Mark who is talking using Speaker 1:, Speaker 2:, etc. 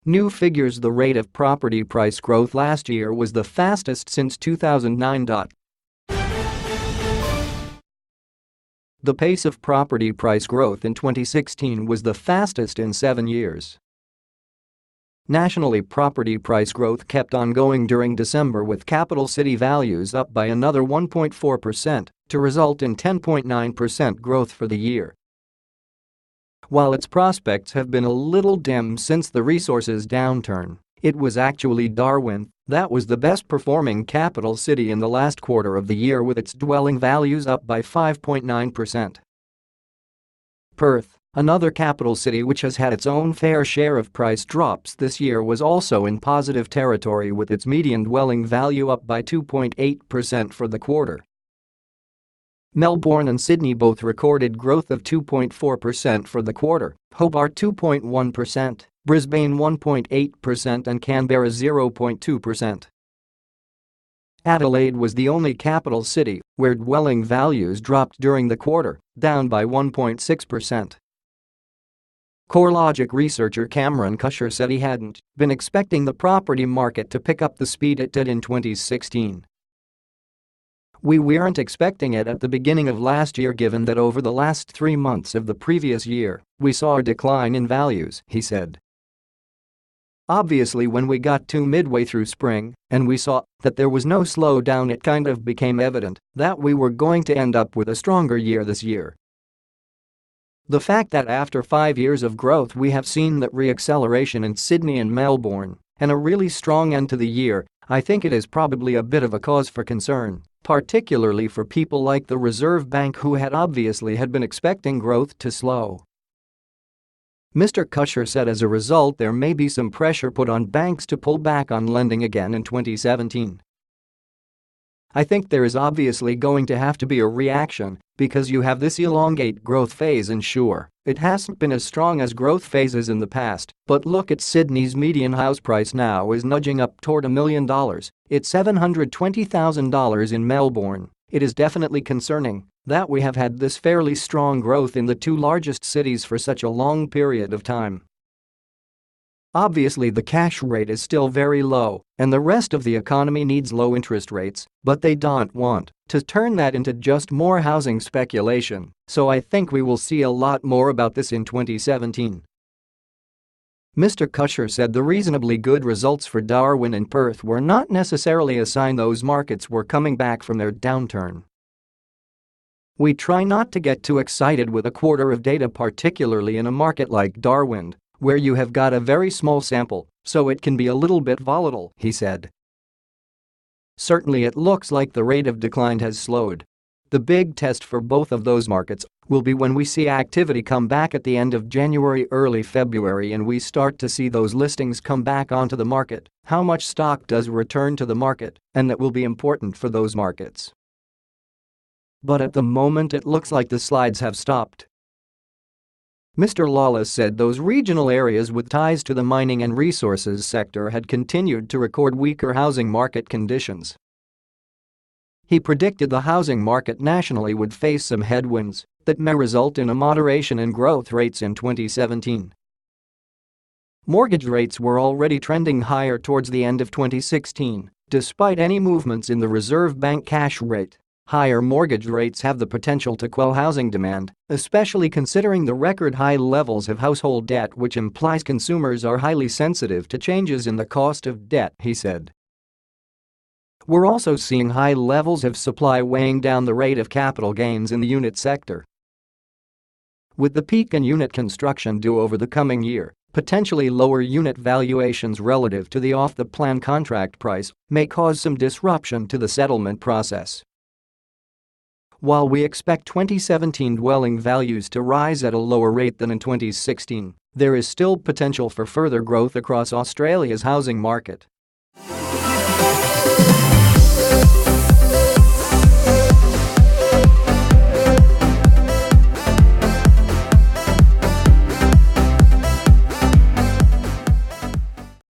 Speaker 1: New figures: the rate of property price growth last year was the fastest since 2009. The pace of property price growth in 2016 was the fastest in 7 years. Nationally, property price growth kept on going during December, with capital city values up by another 1.4% to result in 10.9% growth for the year. While its prospects have been a little dim since the resources downturn, it was actually Darwin that was the best performing capital city in the last quarter of the year, with its dwelling values up by 5.9%. Perth, another capital city which has had its own fair share of price drops this year, was also in positive territory, with its median dwelling value up by 2.8% for the quarter. Melbourne and Sydney both recorded growth of 2.4% for the quarter, Hobart 2.1%, Brisbane 1.8% and Canberra 0.2%. Adelaide was the only capital city where dwelling values dropped during the quarter, down by 1.6%. CoreLogic researcher Cameron Cusher said he hadn't been expecting the property market to pick up the speed it did in 2016. We weren't expecting it at the beginning of last year, given that over the last 3 months of the previous year, we saw a decline in values, he said. Obviously, when we got to midway through spring and we saw that there was no slowdown, it kind of became evident that we were going to end up with a stronger year this year. The fact that after 5 years of growth we have seen that re-acceleration in Sydney and Melbourne and a really strong end to the year, I think it is probably a bit of a cause for concern, particularly for people like the Reserve Bank, who had been expecting growth to slow. Mr. Cusher said as a result there may be some pressure put on banks to pull back on lending again in 2017. I think there is obviously going to have to be a reaction because you have this elongate growth phase, and sure, it hasn't been as strong as growth phases in the past, but look at Sydney's median house price now is nudging up toward $1 million. It's $720,000 in Melbourne. It is definitely concerning that we have had this fairly strong growth in the 2 largest cities for such a long period of time. Obviously, the cash rate is still very low and the rest of the economy needs low interest rates, but they don't want to turn that into just more housing speculation, so I think we will see a lot more about this in 2017. Mr. Cusher said the reasonably good results for Darwin and Perth were not necessarily a sign those markets were coming back from their downturn. We try not to get too excited with a quarter of data, particularly in a market like Darwin, where you have got a very small sample, so it can be a little bit volatile, he said. Certainly it looks like the rate of decline has slowed. The big test for both of those markets will be when we see activity come back at the end of January, early February, and we start to see those listings come back onto the market. How much stock does return to the market, and that will be important for those markets. But at the moment it looks like the slides have stopped. Mr. Lawless said those regional areas with ties to the mining and resources sector had continued to record weaker housing market conditions. He predicted the housing market nationally would face some headwinds that may result in a moderation in growth rates in 2017. Mortgage rates were already trending higher towards the end of 2016, despite any movements in the Reserve Bank cash rate. Higher mortgage rates have the potential to quell housing demand, especially considering the record high levels of household debt, which implies consumers are highly sensitive to changes in the cost of debt, he said. We're also seeing high levels of supply weighing down the rate of capital gains in the unit sector. With the peak in unit construction due over the coming year, potentially lower unit valuations relative to the off-the-plan contract price may cause some disruption to the settlement process. While we expect 2017 dwelling values to rise at a lower rate than in 2016, there is still potential for further growth across Australia's housing market.